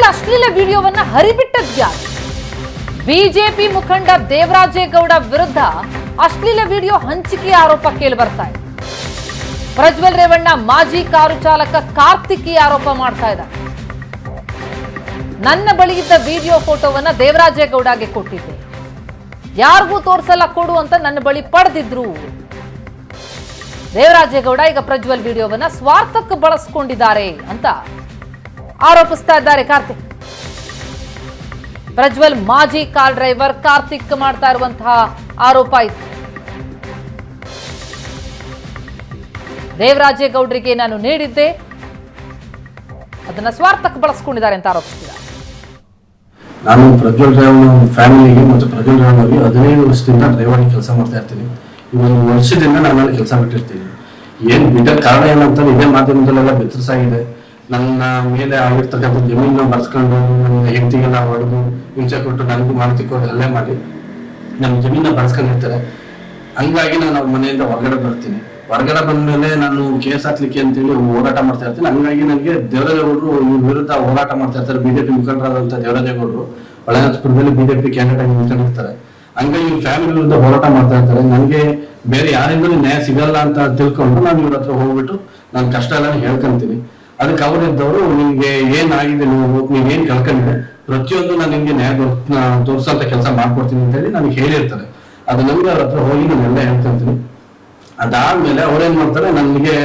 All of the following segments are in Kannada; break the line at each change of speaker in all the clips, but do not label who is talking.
ಯೂಟ್ಯೂಬ್ ಅಶ್ಲೀಲ ವಿಡಿಯೋವನ್ನ ಹರಿಬಿಟ್ಟದ್ಯಾರು? ಬಿಜೆಪಿ ಮುಖಂಡ ದೇವರಾಜೇಗೌಡ ವಿರುದ್ಧ ಅಶ್ಲೀಲ ವಿಡಿಯೋ ಹಂಚಿಕೆ ಆರೋಪ ಕೇಳಿ ಬರ್ತಾ ಇದೆ. ಪ್ರಜ್ವಲ್ ರೇವಣ್ಣ ಮಾಜಿ ಕಾರು ಚಾಲಕ ಕಾರ್ತಿಕ್ ಆರೋಪ ಮಾಡ್ತಾ ಇದ್ದಾರೆ. ನನ್ನ ಬಳಿ ಇದ್ದ ವಿಡಿಯೋ ಫೋಟೋವನ್ನ ದೇವರಾಜೇಗೌಡಗೆ ಕೊಟ್ಟಿದ್ದೆ, ಯಾರಿಗೂ ತೋರಿಸಲ್ಲ ಕೊಡು ಅಂತ ನನ್ನ ಬಳಿ ಪಡೆದಿದ್ರು. ದೇವರಾಜೇಗೌಡ ಈಗ ಪ್ರಜ್ವಲ್ ವಿಡಿಯೋವನ್ನ ಸ್ವಾರ್ಥಕ್ಕೆ ಬಳಸಿಕೊಂಡಿದ್ದಾರೆ ಅಂತ ಆರೋಪಿಸ್ತಾ ಇದ್ದಾರೆ ಕಾರ್ತಿಕ್. ಪ್ರಜ್ವಲ್ ಮಾಜಿ ಕಾರ್ ಡ್ರೈವರ್ ಕಾರ್ತಿಕ್ ಮಾಡ್ತಾ ಇರುವಂತಹ ಆರೋಪ ಇದು. ದೇವರಾಜೇಗೌಡರಿಗೆ ನಾನು ನೀಡಿದ್ದೆ, ಅದನ್ನ ಸ್ವಾರ್ಥಕ್ಕೆ ಬಳಸ್ಕೊಂಡಿದ್ದಾರೆ ಅಂತ ಆರೋಪಿಸಿದ್ದಾರೆ.
ನಾನು ಪ್ರಜ್ವಲ್ ರೇವಣ್ಣ ಫ್ಯಾಮಿಲಿಗೆ ಮತ್ತು ಪ್ರಜ್ವಲ್ ರೇವಣ್ಣ ಅವರಿಗೆ 15 ವರ್ಷದಿಂದ ಡ್ರೈವರ್ ಕೆಲಸ ಮಾಡ್ತಾ ಇರ್ತೀನಿ. ಈ ಒಂದು ವರ್ಷದಿಂದ ನಾನು ಕೆಲಸ ಬಿಟ್ಟಿರ್ತೀನಿ. ಏನ್ ಬಿಟ್ಟ ಕಾರಣ ಏನಂತ ಇದೇ ಮಾಧ್ಯಮದಲ್ಲೆಲ್ಲ ಬಿತ್ತರಿಸಾಗಿದೆ. ನನ್ನ ಮೇಲೆ ಆಗಿರ್ತಕ್ಕಂಥ ಜಮೀನ ಬರ್ಸ್ಕೊಂಡು ನನ್ನ ಹೆಂಡತಿಗೆಲ್ಲ ಹೊಡೆದು ಹಿಂಸೆ ಕೊಟ್ಟು ನನಗೂ ಮಾನಸಿಕವಾಗಿ ಹಲ್ಲೆ ಮಾಡಿ ನನ್ನ ಜಮೀನ ಬರ್ಸ್ಕೊಂಡಿರ್ತಾರೆ. ಹಂಗಾಗಿ ನಾನು ಅವ್ರ ಮನೆಯಿಂದ ಹೊರಗಡೆ ಬರ್ತೀನಿ. ಹೊರಗಡೆ ಬಂದ್ಮೇಲೆ ನಾನು ಕೇಸ್ ಹಾಕ್ಲಿಕ್ಕೆ ಅಂತೇಳಿ ಹೋರಾಟ ಮಾಡ್ತಾ ಇರ್ತೀನಿ. ಹಂಗಾಗಿ ನನಗೆ ದೇವರಾಜೇಗೌಡರು ಇವ್ರ ವಿರುದ್ಧ ಹೋರಾಟ ಮಾಡ್ತಾ ಇರ್ತಾರೆ. ಬಿಜೆಪಿ ಮುಖಂಡರಾದಂತ ದೇವರಾಜೇಗೌಡರು ಹೊಳೆನರಸೀಪುರದಲ್ಲಿ ಬಿಜೆಪಿ ಕ್ಯಾಂಡಿಡೇಟ್ ಆಗಿ ನಿಂತ್ಕೊಂಡಿರ್ತಾರೆ. ಹಂಗಾಗಿ ಇವ್ರ ಫ್ಯಾಮಿಲಿ ವಿರುದ್ಧ ಹೋರಾಟ ಮಾಡ್ತಾ ಇರ್ತಾರೆ. ನನಗೆ ಬೇರೆ ಯಾರಿಂದಲೂ ನ್ಯಾಯ ಸಿಗಲ್ಲ ಅಂತ ತಿಳ್ಕೊಂಡು ನಾನು ಇವ್ರ ಹತ್ರ ಹೋಗ್ಬಿಟ್ಟು ನನ್ನ ಕಷ್ಟ ಎಲ್ಲ ಹೇಳ್ಕೊಂತೀನಿ. ಅದಕ್ಕೆ ಅವರಿದ್ದವರು ನಿಮ್ಗೆ ಏನಾಗಿದೆ, ನೀವೇನ್ ಕಳ್ಕೊಂಡಿದೆ, ಪ್ರತಿಯೊಂದು ನಾನು ನಿಮ್ಗೆ ನ್ಯಾಯ ತೋರಿಸೋಂತ ಕೆಲಸ ಮಾಡ್ಕೊಡ್ತೀನಿ ಅಂತ ಹೇಳಿ ನನಗೆ ಹೇಳಿರ್ತಾರೆ. ಅದು ನಮ್ಗೆ ಅವ್ರ ಹತ್ರ ಹೋಗಿ ನಾನೆಲ್ಲ ಹೇಳ್ಕೊಂತೀನಿ. ಅದಾದ್ಮೇಲೆ ಅವ್ರೇನ್ ಮಾಡ್ತಾರೆ, ನನಗೆ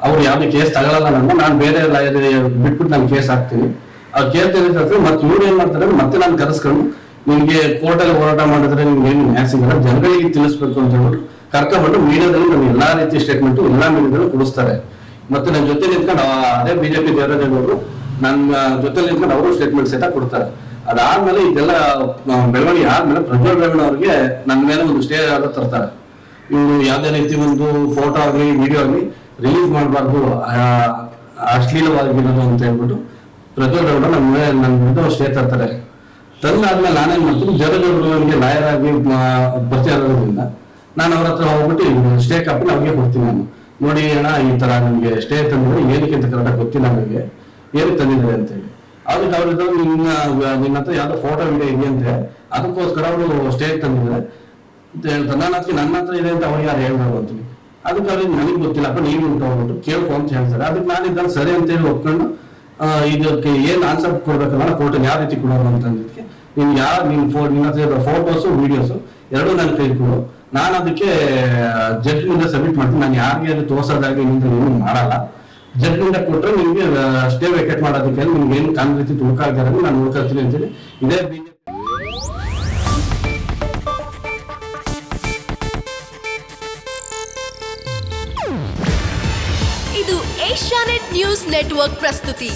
ಅವ್ರು ಯಾವ್ದು ಕೇಸ್ ತಗೊಳಲ್ಲ ನಾನು ಬೇರೆ ಲಾಯರ್ ಬಿಟ್ಬಿಟ್ಟು ನಾನು ಕೇಸ್ ಹಾಕ್ತೀನಿ. ಆ ಕೇಸ್ ತೆಗೆದ್ರೆ ಮತ್ತೆ ಇವ್ರು ಏನ್ ಮಾಡ್ತಾರೆ, ಮತ್ತೆ ನಾನು ಕರೆಸ್ಕೊಂಡು ನಿಮ್ಗೆ ಕೋರ್ಟಲ್ಲಿ ಹೋರಾಟ ಮಾಡಿದ್ರೆ ನಿಮ್ಗೆ ಏನು ನ್ಯಾಯ ಸಿಗಲ್ಲ, ಜನಗಳಿಗೆ ತಿಳಿಸ್ಬೇಕು ಅಂತ ಹೇಳ್ಬಿಟ್ಟು ಕರ್ಕೊಂಡ್ಬಿಟ್ಟು ಮೀಡಿಯಾದಲ್ಲಿ ನಮ್ಗೆ ಎಲ್ಲಾ ರೀತಿ ಸ್ಟೇಟ್ಮೆಂಟ್ ಎಲ್ಲಾ ಮೀಡಿಯಾದಲ್ಲೂ ಕೊಡಿಸ್ತಾರೆ. ಮತ್ತೆ ನನ್ನ ಜೊತೆ ನಿಂತ್ಕೊಂಡು ಅದೇ ಬಿಜೆಪಿ ದೇವರಾಜೇಗೌಡರು ನನ್ನ ಜೊತೆ ನಿಂತ್ಕೊಂಡು ಅವರು ಸ್ಟೇಟ್ಮೆಂಟ್ ಸಹಿತ ಕೊಡ್ತಾರೆ. ಅದಾದ್ಮೇಲೆ ಇದೆಲ್ಲ ಬೆಳವಣಿಗೆ ಆದ್ಮೇಲೆ ಪ್ರಜ್ವಲ್ ರೇವಣ್ಣ ಅವ್ರಿಗೆ ನನ್ನ ಮೇಲೆ ಒಂದು ಸ್ಟೇ ಆರ್ಡರ್ ತರ್ತಾರೆ. ಇವರು ಯಾವ್ದೇ ರೀತಿ ಒಂದು ಫೋಟೋ ಆಗ್ಲಿ ವಿಡಿಯೋ ಆಗ್ಲಿ ರಿಲೀಸ್ ಮಾಡಬಾರ್ದು, ಅಶ್ಲೀಲವಾಗಿರೋದು ಅಂತ ಹೇಳ್ಬಿಟ್ಟು ಪ್ರಜ್ವಲ್ ರೇವಣ್ಣ ನನ್ನ ವಿರುದ್ಧ ಸ್ಟೇ ತರ್ತಾರೆ. ತಂದಾದ್ಮೇಲೆ ನಾನೇನ್ ಮಾಡ್ತೀನಿ, ದೇವರಾಜೇಗೌಡರು ನನಗೆ ಲಾಯರ್ ಆಗಿ ಪರಿಚಯ ಇರೋದ್ರಿಂದ ನಾನು ಅವ್ರ ಹತ್ರ ಹೋಗ್ಬಿಟ್ಟು ಸ್ಟೇ ಕಾಪಿ ಅವ್ರಿಗೆ ಕೊಡ್ತೀನಿ. ನಾನು ನೋಡಿ ಅಣ್ಣ ಈ ತರ ನಿಮ್ಗೆ ಸ್ಟೇ ತಂದಿದ್ರೆ ಏನಕ್ಕೆ ಅಂತ ಕರೆಕ್ಟಾಗಿ ಗೊತ್ತಿಲ್ಲ, ನನಗೆ ಏನಕ್ಕೆ ತಂದಿದ್ದಾರೆ ಅಂತ ಹೇಳಿ. ಅದಕ್ಕೆ ಅವ್ರಿದ್ದು ನಿನ್ನ ಹತ್ರ ಯಾವ್ದೋ ಫೋಟೋ ವಿಡಿಯೋ ಇದೆಯಂತೆ, ಅದಕ್ಕೋಸ್ಕರ ಅವರು ಸ್ಟೇ ತಂದಿದ್ದಾರೆ ಅಂತ ಹೇಳ್ತಾರೆ. ನಾನು ಅದಕ್ಕೆ ನನ್ನ ಹತ್ರ ಇದೆ ಅಂತ ಅವ್ರಿಗೆ ಯಾರು ಹೇಳ್ಬಾರ್ದು ಅಂತೀನಿ. ಅದಕ್ಕೆ ಅವ್ರಿಗೆ ನನಗೆ ಗೊತ್ತಿಲ್ಲಪ್ಪ, ನೀವು ಉಂಟು ಹೋಗ್ಬಿಟ್ಟು ಕೇಳ್ಕೊ ಅಂತ ಹೇಳ್ತಾರೆ. ಅದಕ್ಕೆ ನಾನಿದ್ದಾನೆ ಸರಿ ಅಂತ ಹೇಳಿ ಒಪ್ಕೊಂಡು ಇದಕ್ಕೆ ಏನ್ ಆನ್ಸರ್ ಕೊಡ್ಬೇಕಲ್ಲ ಕೋರ್ಟಲ್ಲಿ ಯಾವ ರೀತಿ ಕೊಡೋದು ಅಂತಂದಿದ್ದಕ್ಕೆ ನೀನ್ ನಿನ್ನ ಹತ್ರ ಫೋಟೋಸು ವಿಡಿಯೋಸು ಎರಡೂ ನನ್ನ ಕೈ ಕೊಡು, ನಾನು ಅದಕ್ಕೆ ಜಡ್ಜ್ ಮುಂದೆ ಸಬ್ಮಿಟ್ ಮಾಡ್ತೀನಿ. ನಾನು ಯಾರಿಗೆ ಅದು ತೋರ್ಸೋದಾಗಿ ಏನು ಮಾಡಲ್ಲ. ಜಡ್ಜ್ ಮುಂದೆ ಕೊಟ್ಟರೆ ನಿಮ್ಗೆ ಸ್ಟೇ ವೇಕೆಟ್ ಮಾಡೋದಕ್ಕೆ ನಿಮ್ಗೆ ಏನು ಕಾನ್ ರೀತಿ ತುಳ್ಕಾಗ್ದಾರೆ ನಾನು ಉಳ್ಕೊಳ್ತೀನಿ ಅಂತೇಳಿ ಇದೇ ಬಿಜೆಪಿ.
ಇದು ಏಷ್ಯಾನೆಟ್ ನ್ಯೂಸ್ ನೆಟ್ವರ್ಕ್ ಪ್ರಸ್ತುತಿ.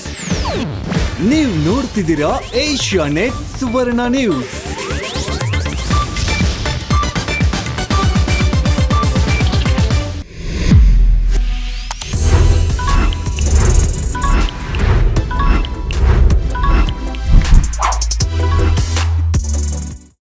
ನೀವು ನೋಡ್ತಿದ್ದೀರಾ ಏಷ್ಯಾನೆಟ್ ಸುವರ್ಣ ನ್ಯೂಸ್.